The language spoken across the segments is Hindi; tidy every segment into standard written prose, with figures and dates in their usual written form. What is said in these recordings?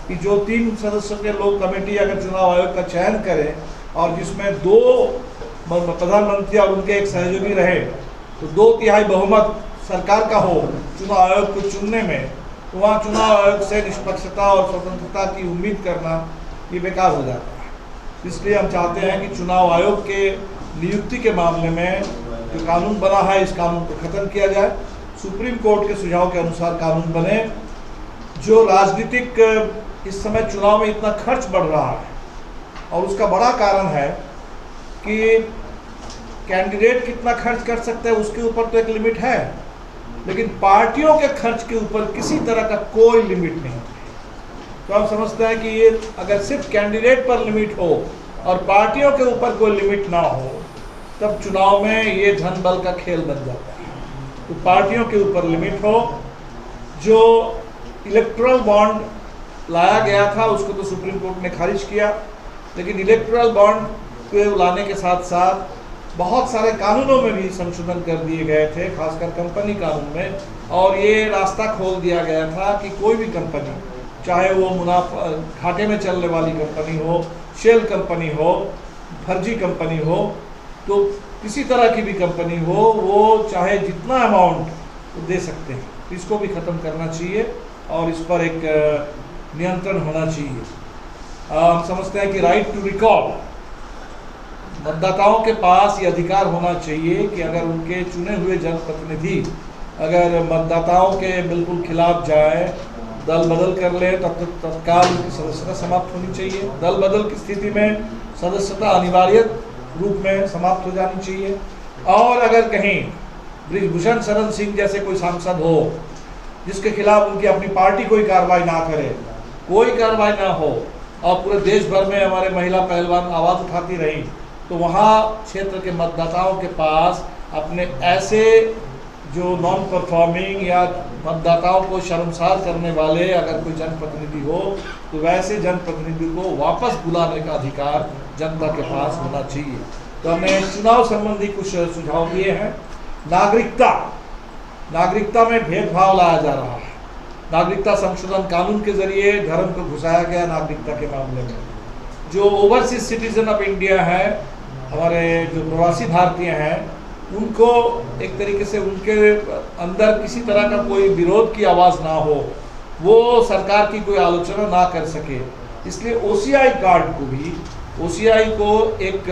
कि जो 3 सदस्यों के लोग कमेटी अगर चुनाव आयोग का चयन करे और जिसमें 2 प्रधानमंत्री और उनके एक सहयोगी रहे, तो 2/3 बहुमत सरकार का हो चुनाव आयोग को चुनने में, तो वहाँ चुनाव आयोग से निष्पक्षता और स्वतंत्रता की उम्मीद करना ये बेकार हो जाता है। इसलिए हम चाहते हैं कि चुनाव आयोग के नियुक्ति के मामले में जो कानून बना है, इस कानून को खत्म किया जाए। सुप्रीम कोर्ट के सुझाव के अनुसार कानून बने। जो राजनीतिक इस समय चुनाव में इतना खर्च बढ़ रहा है, और उसका बड़ा कारण है कि कैंडिडेट कितना खर्च कर सकते हैं उसके ऊपर तो एक लिमिट है, लेकिन पार्टियों के खर्च के ऊपर किसी तरह का कोई लिमिट नहीं। तो हम समझते हैं कि ये अगर सिर्फ कैंडिडेट पर लिमिट हो और पार्टियों के ऊपर कोई लिमिट ना हो, तब चुनाव में ये धन बल का खेल बन जाता है। तो पार्टियों के ऊपर लिमिट हो। जो इलेक्टोरल बॉन्ड लाया गया था उसको तो सुप्रीम कोर्ट ने खारिज किया, लेकिन इलेक्टोरल बॉन्ड को लाने के साथ साथ बहुत सारे कानूनों में भी संशोधन कर दिए गए थे, खासकर कंपनी कानून में, और ये रास्ता खोल दिया गया था कि कोई भी कंपनी, चाहे वो मुनाफा घाटे में चलने वाली कंपनी हो, शेल कंपनी हो, फर्जी कंपनी हो, तो किसी तरह की भी कंपनी हो, वो चाहे जितना अमाउंट दे सकते हैं। इसको भी ख़त्म करना चाहिए और इस पर एक नियंत्रण होना चाहिए। हम समझते हैं कि राइट टू रिकॉल, मतदाताओं के पास ये अधिकार होना चाहिए कि अगर उनके चुने हुए जनप्रतिनिधि अगर मतदाताओं के बिल्कुल खिलाफ जाए, दल बदल कर ले, तब तत्काल उनकी सदस्यता समाप्त होनी चाहिए। दल बदल की स्थिति में सदस्यता अनिवार्य रूप में समाप्त हो जानी चाहिए। और अगर कहीं बृजभूषण शरण सिंह जैसे कोई सांसद हो जिसके खिलाफ उनकी अपनी पार्टी कोई कार्रवाई ना करे, कोई कार्रवाई ना हो, और पूरे देश भर में हमारे महिला पहलवान आवाज़ उठाती रही, तो वहाँ क्षेत्र के मतदाताओं के पास अपने ऐसे जो नॉन परफॉर्मिंग या मतदाताओं को शर्मसार करने वाले अगर कोई जनप्रतिनिधि हो, तो वैसे जनप्रतिनिधि को वापस बुलाने का अधिकार जनता के पास होना चाहिए। तो हमने चुनाव संबंधी कुछ सुझाव दिए हैं। नागरिकता में भेदभाव लाया जा रहा है। नागरिकता संशोधन कानून के जरिए धर्म को घुसाया गया नागरिकता के मामले में। जो ओवरसीज सिटीजन ऑफ इंडिया है, हमारे जो प्रवासी भारतीय हैं, उनको एक तरीके से उनके अंदर किसी तरह का कोई विरोध की आवाज़ ना हो, वो सरकार की कोई आलोचना ना कर सके, इसलिए OCI कार्ड को भी, OCI को एक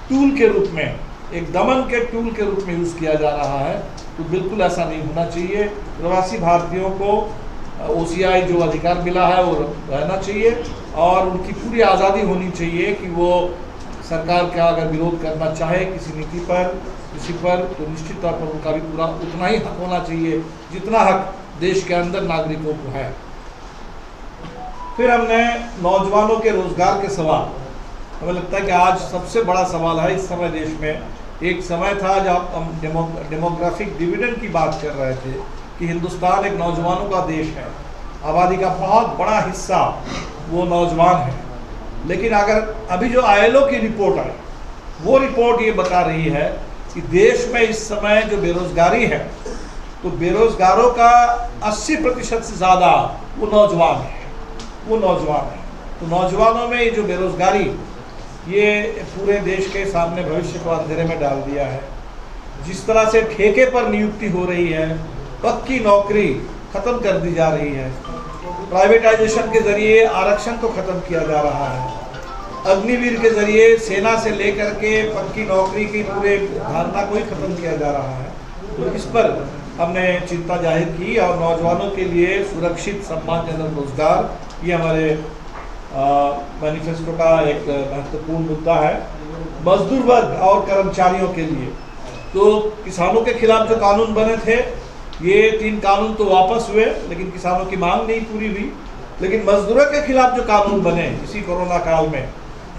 टूल के रूप में, एक दमन के टूल के रूप में यूज़ किया जा रहा है। तो बिल्कुल ऐसा नहीं होना चाहिए। प्रवासी भारतीयों को OCI जो अधिकार मिला है वो रहना चाहिए, और उनकी पूरी आज़ादी होनी चाहिए कि वो सरकार का अगर विरोध करना चाहे किसी नीति पर, किसी पर, तो निश्चित तौर पर उनका भी पूरा उतना ही हक होना चाहिए जितना हक देश के अंदर नागरिकों को है। फिर हमने नौजवानों के रोजगार के सवाल, हमें लगता है कि आज सबसे बड़ा सवाल है इस समय देश में। एक समय था जब हम डेमोग्राफिक डिविडेंड की बात कर रहे थे कि हिंदुस्तान एक नौजवानों का देश है, आबादी का बहुत बड़ा हिस्सा वो नौजवान है। लेकिन अगर अभी जो ILO की रिपोर्ट आई, वो रिपोर्ट ये बता रही है कि देश में इस समय जो बेरोजगारी है, तो बेरोजगारों का 80% से ज़्यादा वो नौजवान है। तो नौजवानों में ये जो बेरोजगारी, ये पूरे देश के सामने भविष्य को अंधेरे में डाल दिया है। जिस तरह से ठेके पर नियुक्ति हो रही है, पक्की नौकरी खत्म कर दी जा रही है, प्राइवेटाइजेशन के जरिए आरक्षण तो खत्म किया जा रहा है, अग्निवीर के जरिए सेना से लेकर के पक्की नौकरी की पूरे धारणा को ही खत्म किया जा रहा है। तो इस पर हमने चिंता जाहिर की, और नौजवानों के लिए सुरक्षित सम्मानजनक रोजगार, ये हमारे मैनिफेस्टो का एक महत्वपूर्ण मुद्दा है। मजदूर वर्ग और कर्मचारियों के लिए तो किसानों के खिलाफ जो कानून बने थे, ये 3 कानून तो वापस हुए, लेकिन किसानों की मांग नहीं पूरी हुई। लेकिन मजदूरों के खिलाफ जो कानून बने इसी कोरोना काल में,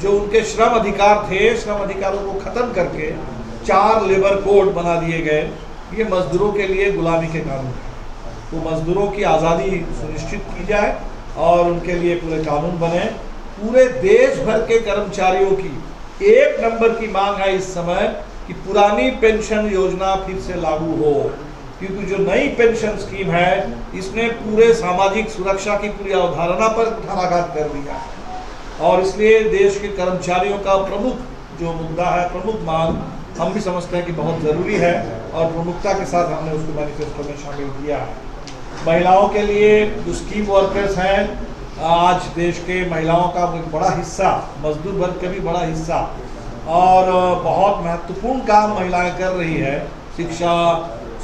जो उनके श्रम अधिकार थे, श्रम अधिकारों को ख़त्म करके 4 लेबर कोड बना दिए गए। ये मजदूरों के लिए गुलामी के कानून है। तो मजदूरों की आज़ादी सुनिश्चित की जाए और उनके लिए पूरे कानून बने। पूरे देश भर के कर्मचारियों की 1 नंबर की मांग है इस समय कि पुरानी पेंशन योजना फिर से लागू हो। क्योंकि जो नई पेंशन स्कीम है इसने पूरे सामाजिक सुरक्षा की पूरी अवधारणा पर कुठाराघात कर दिया है। और इसलिए देश के कर्मचारियों का प्रमुख जो मुद्दा है, प्रमुख मांग, हम भी समझते हैं कि बहुत ज़रूरी है और प्रमुखता के साथ हमने उसको मैनिफेस्टो में शामिल किया है। महिलाओं के लिए जो स्कीम वर्कर्स हैं, आज देश के महिलाओं का एक बड़ा हिस्सा, मजदूर वर्ग का भी बड़ा हिस्सा, और बहुत महत्वपूर्ण काम महिलाएं कर रही है शिक्षा,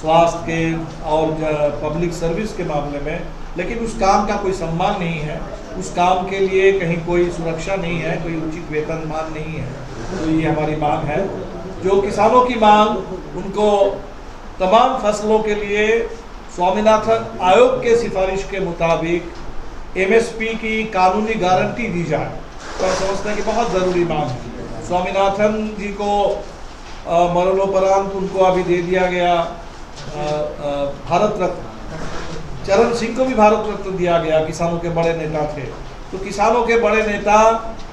स्वास्थ्य के और पब्लिक सर्विस के मामले में, लेकिन उस काम का कोई सम्मान नहीं है, उस काम के लिए कहीं कोई सुरक्षा नहीं है, कोई उचित वेतनमान नहीं है। तो ये हमारी मांग है। जो किसानों की मांग, उनको तमाम फसलों के लिए स्वामीनाथन आयोग के सिफारिश के मुताबिक एमएसपी की कानूनी गारंटी दी जाए, तो हम समझते हैं कि बहुत ज़रूरी मांग है। स्वामीनाथन जी को मरणोपरांत उनको अभी दे दिया गया भारत रत्न, चरण सिंह को भी भारत रत्न दिया गया, किसानों के बड़े नेता थे। तो किसानों के बड़े नेता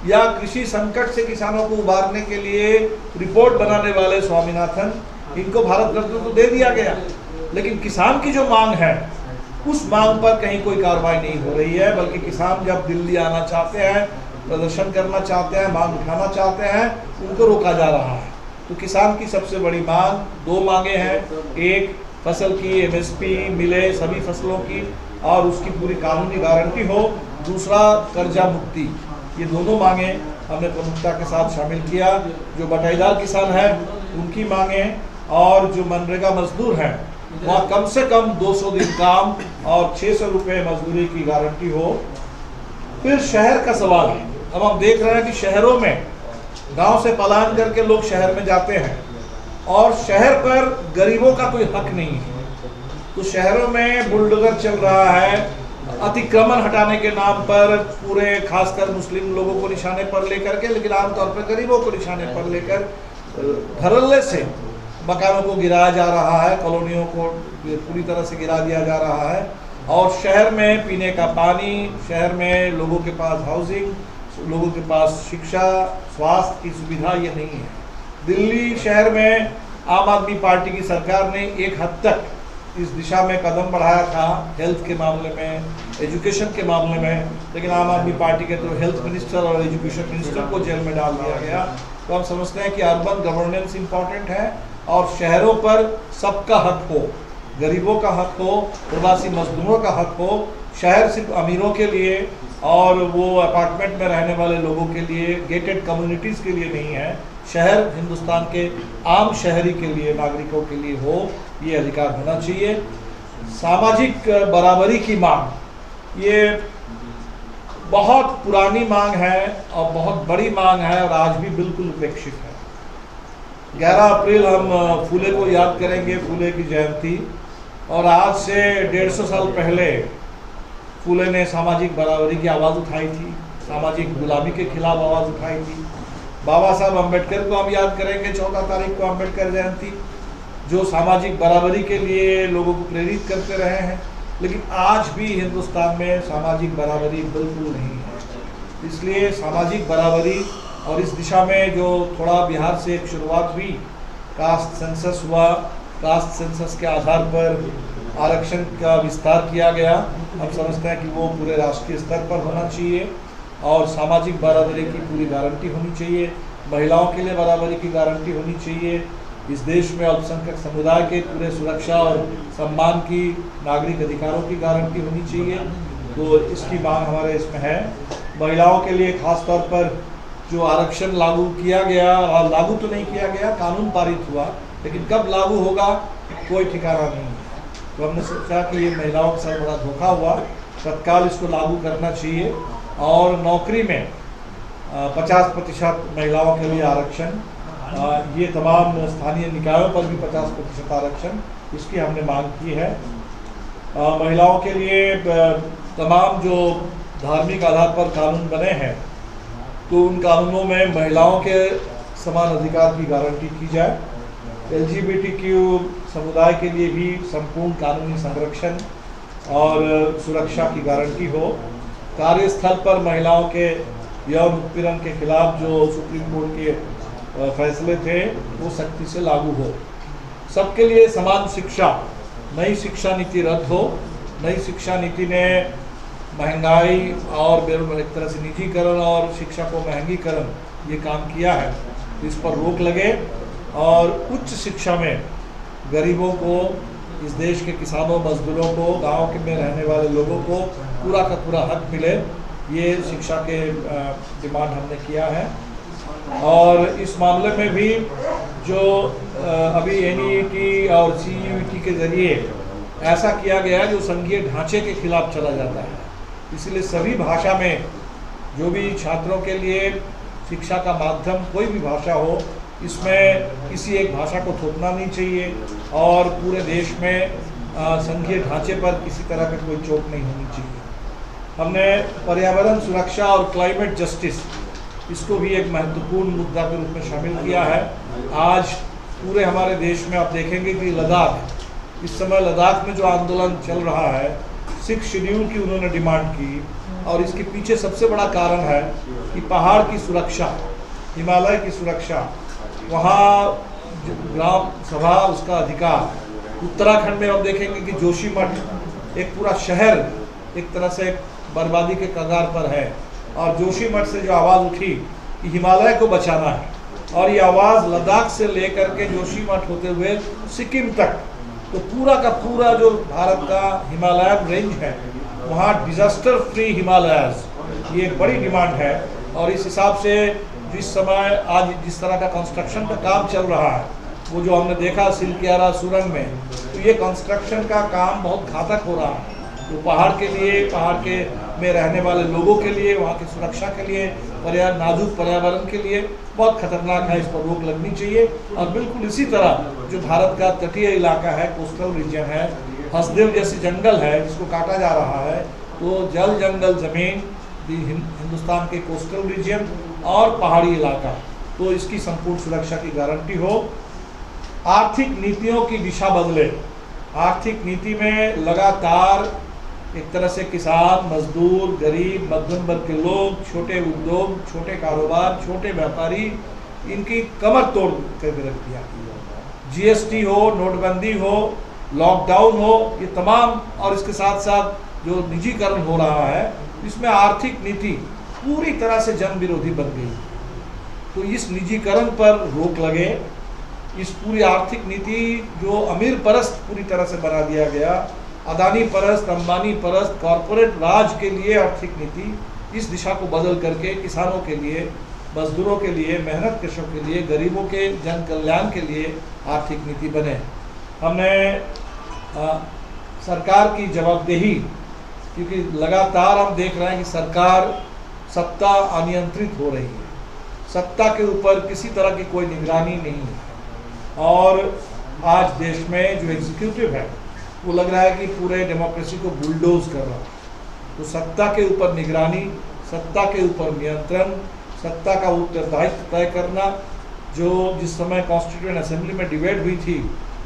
या कृषि संकट से किसानों को उबारने के लिए रिपोर्ट बनाने वाले स्वामीनाथन, इनको भारत रत्न तो दे दिया गया, लेकिन किसान की जो मांग है उस मांग पर कहीं कोई कार्रवाई नहीं हो रही है, बल्कि किसान जब दिल्ली आना चाहते हैं, प्रदर्शन करना चाहते हैं, मांग उठाना चाहते हैं, उनको रोका जा रहा है। तो किसान की सबसे बड़ी मांग, दो मांगे हैं, एक फसल की एमएसपी मिले सभी फसलों की और उसकी पूरी कानूनी गारंटी हो, दूसरा कर्जा मुक्ति। ये दोनों मांगे हमने प्रमुखता के साथ शामिल किया। जो बटाईदार किसान हैं उनकी मांगे, और जो मनरेगा मजदूर हैं वहाँ कम से कम 200 दिन काम और 600 रुपये मजदूरी की गारंटी हो। फिर शहर का सवाल है। अब हम देख रहे हैं कि शहरों में गांव से पलायन करके लोग शहर में जाते हैं और शहर पर गरीबों का कोई हक नहीं है। तो शहरों में बुलडोजर चल रहा है, अतिक्रमण हटाने के नाम पर, पूरे खासकर मुस्लिम लोगों को निशाने पर लेकर के, लेकिन आमतौर पर गरीबों को निशाने पर लेकर धड़ल्ले से मकानों को गिराया जा रहा है, कॉलोनियों को पूरी तरह से गिरा दिया जा रहा है। और शहर में पीने का पानी, शहर में लोगों के पास हाउसिंग, लोगों के पास शिक्षा, स्वास्थ्य की सुविधा ये नहीं है। दिल्ली शहर में आम आदमी पार्टी की सरकार ने एक हद तक इस दिशा में कदम बढ़ाया था, हेल्थ के मामले में, एजुकेशन के मामले में, लेकिन आम आदमी पार्टी के तो हेल्थ मिनिस्टर और एजुकेशन मिनिस्टर को जेल में डाल दिया गया। तो हम समझते हैं कि अर्बन गवर्नेंस इम्पॉर्टेंट है और शहरों पर सबका हक हो, गरीबों का हक हो, प्रवासी मजदूरों का हक हो। शहर सिर्फ अमीरों के लिए और वो अपार्टमेंट में रहने वाले लोगों के लिए, गेटेड कम्युनिटीज़ के लिए नहीं है। शहर हिंदुस्तान के आम शहरी के लिए, नागरिकों के लिए हो, ये अधिकार होना चाहिए। सामाजिक बराबरी की मांग, ये बहुत पुरानी मांग है और बहुत बड़ी मांग है और आज भी बिल्कुल उपेक्षित है। 11 अप्रैल हम फूले को याद करेंगे, फूले की जयंती, और आज से 150 साल पहले फूले ने सामाजिक बराबरी की आवाज़ उठाई थी, सामाजिक गुलामी के खिलाफ आवाज़ उठाई थी। बाबा साहब अम्बेडकर को हम याद करेंगे 14 तारीख को, अम्बेडकर जयंती, जो सामाजिक बराबरी के लिए लोगों को प्रेरित करते रहे हैं। लेकिन आज भी हिंदुस्तान में सामाजिक बराबरी बिल्कुल नहीं है। इसलिए सामाजिक बराबरी और इस दिशा में जो थोड़ा बिहार से एक शुरुआत हुई, कास्ट सेंसस हुआ, कास्ट सेंसस के आधार पर आरक्षण का विस्तार किया गया। हम समझते हैं कि वो पूरे राष्ट्रीय स्तर पर होना चाहिए और सामाजिक बराबरी की पूरी गारंटी होनी चाहिए। महिलाओं के लिए बराबरी की गारंटी होनी चाहिए। इस देश में अल्पसंख्यक समुदाय के पूरे सुरक्षा और सम्मान की, नागरिक अधिकारों की गारंटी होनी चाहिए। तो इसकी मांग हमारे इसमें है। महिलाओं के लिए खास तौर पर जो आरक्षण लागू किया गया, और लागू तो नहीं किया गया, कानून पारित हुआ, लेकिन कब लागू होगा कोई ठिकाना नहीं है। तो हमने सोचा कि ये महिलाओं के साथ बड़ा धोखा हुआ, तत्काल इसको लागू करना चाहिए और नौकरी में 50% महिलाओं के लिए आरक्षण, ये तमाम स्थानीय निकायों पर भी 50% आरक्षण, इसकी हमने मांग की है। महिलाओं के लिए तमाम जो धार्मिक आधार पर कानून बने हैं, तो उन कानूनों में महिलाओं के समान अधिकार की गारंटी की जाए। LGBTQ समुदाय के लिए भी संपूर्ण कानूनी संरक्षण और सुरक्षा की गारंटी हो। कार्यस्थल पर महिलाओं के यौन उत्पीड़न के खिलाफ जो सुप्रीम कोर्ट के फैसले थे वो सख्ती से लागू हो। सबके लिए समान शिक्षा, नई शिक्षा नीति रद्द हो। नई शिक्षा नीति ने महंगाई और एक तरह से निजीकरण और शिक्षा को महंगीकरण ये काम किया है। इस पर रोक लगे और उच्च शिक्षा में गरीबों को, इस देश के किसानों, मजदूरों को, गांव के में रहने वाले लोगों को पूरा का पूरा हक मिले, ये शिक्षा के डिमांड हमने किया है। और इस मामले में भी जो अभी NEET और CUET के ज़रिए ऐसा किया गया जो संघीय ढांचे के खिलाफ चला जाता है, इसलिए सभी भाषा में जो भी छात्रों के लिए शिक्षा का माध्यम कोई भी भाषा हो, इसमें किसी एक भाषा को थोपना नहीं चाहिए और पूरे देश में संघीय ढांचे पर किसी तरह की कोई चोट नहीं होनी चाहिए। हमने पर्यावरण सुरक्षा और क्लाइमेट जस्टिस, इसको भी एक महत्वपूर्ण मुद्दा के रूप में शामिल किया है। आज पूरे हमारे देश में आप देखेंगे कि लद्दाख, इस समय लद्दाख में जो आंदोलन चल रहा है, 6 शेड्यूल की उन्होंने डिमांड की और इसके पीछे सबसे बड़ा कारण है कि पहाड़ की सुरक्षा, हिमालय की सुरक्षा, वहाँ ग्राम सभा उसका अधिकार। उत्तराखंड में हम देखेंगे कि जोशीमठ एक पूरा शहर एक तरह से बर्बादी के कगार पर है और जोशीमठ से जो आवाज़ उठी कि हिमालय को बचाना है, और ये आवाज़ लद्दाख से लेकर के जोशीमठ होते हुए सिक्किम तक, तो पूरा का पूरा जो भारत का हिमालयन रेंज है, वहाँ डिजास्टर फ्री हिमालयाज, ये एक बड़ी डिमांड है। और इस हिसाब से जिस समय आज जिस तरह का कंस्ट्रक्शन का काम चल रहा है, वो जो हमने देखा सिलकियारा सुरंग में, तो ये कंस्ट्रक्शन का काम बहुत घातक हो रहा है। तो पहाड़ के लिए, पहाड़ के में रहने वाले लोगों के लिए, वहाँ की सुरक्षा के लिए, नाजुक पर्यावरण के लिए बहुत खतरनाक है। इस पर रोक लगनी चाहिए। और बिल्कुल इसी तरह जो भारत का तटीय इलाका है, कोस्टल रीजन है, हसदेव जैसी जंगल है जिसको काटा जा रहा है, तो जल जंगल ज़मीन हिंदुस्तान के कोस्टल रीजन और पहाड़ी इलाका, तो इसकी संपूर्ण सुरक्षा की गारंटी हो। आर्थिक नीतियों की दिशा बदले। आर्थिक नीति में लगातार एक तरह से किसान, मजदूर, गरीब, मध्यम वर्ग के लोग, छोटे उद्योग, छोटे कारोबार, छोटे व्यापारी, इनकी कमर तोड़ करके रख दिया। GST हो, नोटबंदी हो, लॉकडाउन हो, ये तमाम, और इसके साथ साथ जो निजीकरण हो रहा है, इसमें आर्थिक नीति पूरी तरह से जन विरोधी बन गई। तो इस निजीकरण पर रोक लगे। इस पूरी आर्थिक नीति जो अमीर परस्त पूरी तरह से बना दिया गया, अदानी परस्त, अंबानी परस्त, कॉरपोरेट राज के लिए आर्थिक नीति, इस दिशा को बदल करके किसानों के लिए, मजदूरों के लिए, मेहनत कशों के लिए, गरीबों के जन कल्याण के लिए आर्थिक नीति बने। हमने सरकार की जवाबदेही, क्योंकि लगातार हम देख रहे हैं कि सरकार सत्ता अनियंत्रित हो रही है, सत्ता के ऊपर किसी तरह की कोई निगरानी नहीं है। और आज देश में जो एग्जीक्यूटिव है वो लग रहा है कि पूरे डेमोक्रेसी को बुलडोज कर रहा है। तो सत्ता के ऊपर निगरानी, सत्ता के ऊपर नियंत्रण, सत्ता का उत्तरदायित्व तय करना, जो जिस समय कॉन्स्टिट्यूएंट असेंबली में डिबेट हुई थी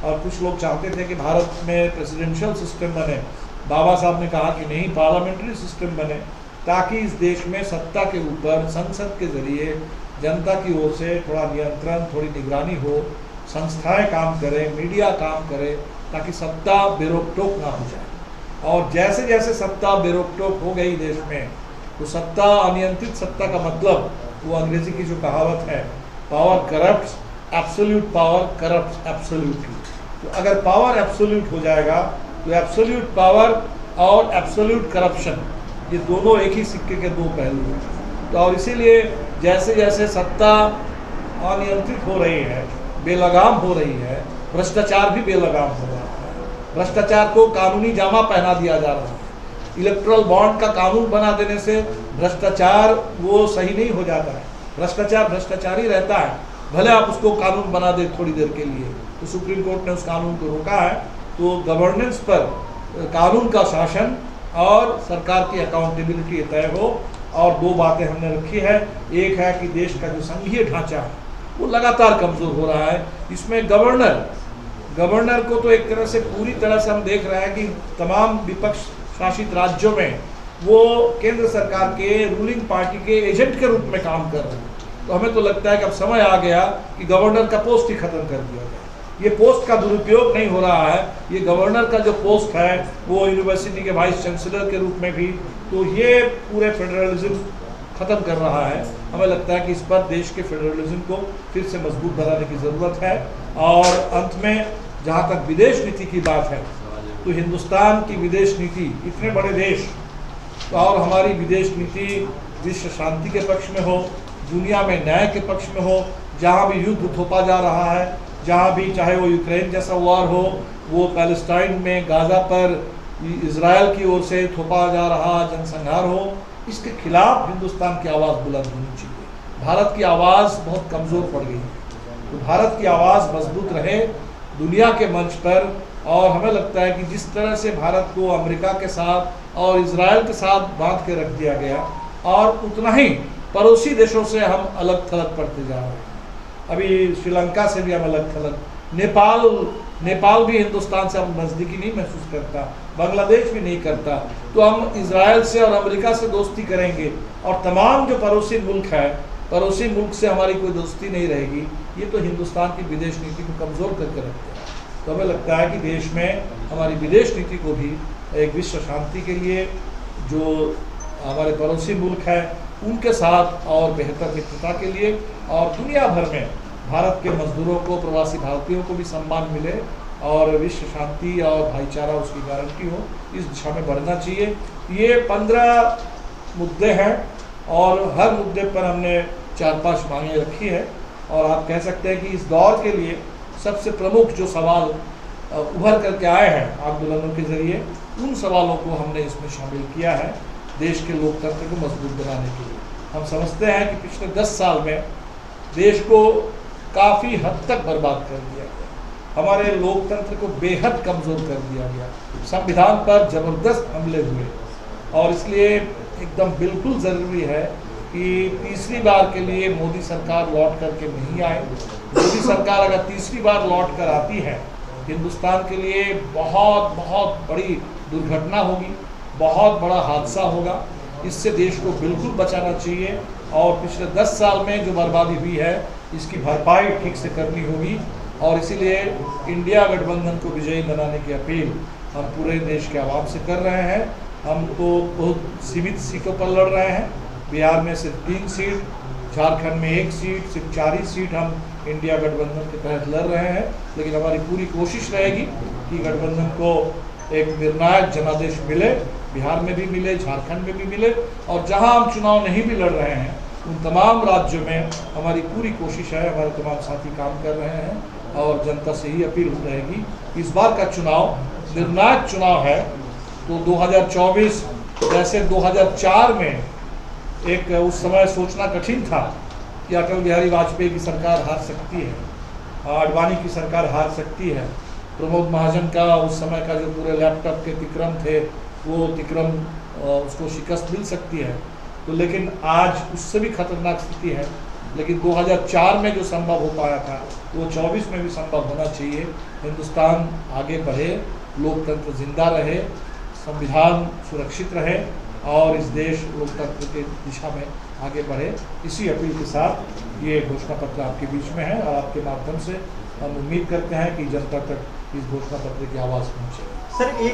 और कुछ लोग चाहते थे कि भारत में प्रेसिडेंशियल सिस्टम बने, बाबा साहब ने कहा कि नहीं, पार्लियामेंट्री सिस्टम बने, ताकि इस देश में सत्ता के ऊपर संसद के जरिए जनता की ओर से थोड़ा नियंत्रण, थोड़ी निगरानी हो, संस्थाएं काम करें, मीडिया काम करे, ताकि सत्ता बेरोक-टोक ना हो जाए। और जैसे जैसे सत्ता बेरोक-टोक हो गई देश में, तो सत्ता, अनियंत्रित सत्ता का मतलब, वो अंग्रेजी की जो कहावत है, power corrupts, absolute power corrupts absolutely. तो अगर पावर एब्सोल्यूट हो जाएगा तो एब्सोल्यूट पावर और एब्सोल्यूट करप्शन, ये दोनों एक ही सिक्के के दो पहलू हैं। तो और इसीलिए जैसे जैसे सत्ता अनियंत्रित हो रही है, बेलगाम हो रही है, भ्रष्टाचार भी बेलगाम हो रहा है। भ्रष्टाचार को कानूनी जामा पहना दिया जा रहा है। इलेक्ट्रल बॉन्ड का कानून बना देने से भ्रष्टाचार वो सही नहीं हो जाता है। भ्रष्टाचार भ्रष्टाचार ही रहता है, भले आप उसको कानून बना दे थोड़ी देर के लिए। तो सुप्रीम कोर्ट ने उस कानून को रोका है। तो गवर्नेंस पर कानून का शासन और सरकार की अकाउंटेबिलिटी तय हो। और दो बातें हमने रखी है। एक है कि देश का जो संघीय ढांचा है वो लगातार कमज़ोर हो रहा है। इसमें गवर्नर को तो एक तरह से पूरी तरह से हम देख रहे हैं कि तमाम विपक्ष शासित राज्यों में वो केंद्र सरकार के रूलिंग पार्टी के एजेंट के रूप में काम कर रहे हैं। तो हमें तो लगता है कि अब समय आ गया कि गवर्नर का पोस्ट ही खत्म कर दिया जाए। ये पोस्ट का दुरुपयोग नहीं हो रहा है। ये गवर्नर का जो पोस्ट है वो यूनिवर्सिटी के वाइस चांसलर के रूप में भी, तो ये पूरे फेडरलिज्म ख़त्म कर रहा है। हमें लगता है कि इस पर देश के फेडरलिज्म को फिर से मजबूत बनाने की ज़रूरत है। और अंत में जहाँ तक विदेश नीति की बात है, तो हिंदुस्तान की विदेश नीति, इतने बड़े देश और हमारी विदेश नीति विश्व शांति के पक्ष में हो, दुनिया में न्याय के पक्ष में हो। जहाँ भी युद्ध थोपा जा रहा है, जहाँ भी, चाहे वो यूक्रेन जैसा वार हो, वो पैलेस्टाइन में गाज़ा पर इजराइल की ओर से थोपा जा रहा जनसंहार हो, इसके खिलाफ हिंदुस्तान की आवाज़ बुलंद होनी चाहिए। भारत की आवाज़ बहुत कमज़ोर पड़ गई है, तो भारत की आवाज़ मजबूत रहे दुनिया के मंच पर। और हमें लगता है कि जिस तरह से भारत को अमेरिका के साथ और इजराइल के साथ बांध के रख दिया गया, और उतना ही पड़ोसी देशों से हम अलग थलग पड़ते जा रहे हैं। अभी श्रीलंका से भी हम अलग थलग, नेपाल भी हिंदुस्तान से हम नज़दीकी नहीं महसूस करता, बांग्लादेश भी नहीं करता, तो हम इजराइल से और अमेरिका से दोस्ती करेंगे और तमाम जो पड़ोसी मुल्क है, पड़ोसी मुल्क से हमारी कोई दोस्ती नहीं रहेगी। ये तो हिंदुस्तान की विदेश नीति को कमज़ोर करके रखते हैं। तो हमें लगता है कि देश में हमारी विदेश नीति को भी एक विश्व शांति के लिए, जो हमारे पड़ोसी मुल्क है उनके साथ और बेहतर मित्रता के लिए, और दुनिया भर में भारत के मजदूरों को, प्रवासी भारतीयों को भी सम्मान मिले और विश्व शांति और भाईचारा उसकी गारंटी हो, इस दिशा में बढ़ना चाहिए। ये 15 मुद्दे हैं और हर मुद्दे पर हमने 4-5 मांगें रखी है। और आप कह सकते हैं कि इस दौर के लिए सबसे प्रमुख जो सवाल उभर करके आए हैं आंदोलनों के ज़रिए, उन सवालों को हमने इसमें शामिल किया है देश के लोकतंत्र को मजबूत बनाने के लिए। हम समझते हैं कि पिछले 10 साल में देश को काफ़ी हद तक बर्बाद कर दिया गया, हमारे लोकतंत्र को बेहद कमज़ोर कर दिया गया, संविधान पर ज़बरदस्त हमले हुए, और इसलिए एकदम बिल्कुल ज़रूरी है कि तीसरी बार के लिए मोदी सरकार लौट करके नहीं आए। मोदी सरकार अगर तीसरी बार लौट कर आती है, हिंदुस्तान के लिए बहुत बहुत बड़ी दुर्घटना होगी, बहुत बड़ा हादसा होगा। इससे देश को बिल्कुल बचाना चाहिए, और पिछले 10 साल में जो बर्बादी हुई है इसकी भरपाई ठीक से करनी होगी। और इसीलिए इंडिया गठबंधन को विजयी बनाने की अपील हम पूरे देश के आवाम से कर रहे हैं। हम तो बहुत सीमित सीटों पर लड़ रहे हैं, बिहार में सिर्फ 3 सीट, झारखंड में 1 सीट, सिर्फ 4 ही सीट हम इंडिया गठबंधन के तहत लड़ रहे हैं। लेकिन हमारी पूरी कोशिश रहेगी कि गठबंधन को एक निर्णायक जनादेश मिले, बिहार में भी मिले, झारखंड में भी मिले, और जहां हम चुनाव नहीं भी लड़ रहे हैं उन तमाम राज्यों में हमारी पूरी कोशिश है, हमारे तमाम साथी काम कर रहे हैं, और जनता से ही अपील रहेगी। इस बार का चुनाव निर्णायक चुनाव है, तो 2024 जैसे 2004 में एक उस समय सोचना कठिन था कि अटल बिहारी वाजपेयी की सरकार हार सकती है, आडवाणी की सरकार हार सकती है, प्रमोद महाजन का उस समय का जो पूरे लैपटॉप के तिक्रम थे वो तिक्रम उसको शिकस्त मिल सकती है। तो लेकिन आज उससे भी खतरनाक स्थिति है। लेकिन 2004 में जो संभव हो पाया था वो 24 में भी संभव होना चाहिए। हिंदुस्तान आगे बढ़े, लोकतंत्र जिंदा रहे, संविधान सुरक्षित रहे, और इस देश लोकतंत्र के दिशा में आगे बढ़े। इसी अपील के साथ ये घोषणा पत्र आपके बीच में है, और आपके माध्यम से हम उम्मीद करते हैं कि जनता तक इस घोषणा पत्र की आवाज़ पहुँचे। सर,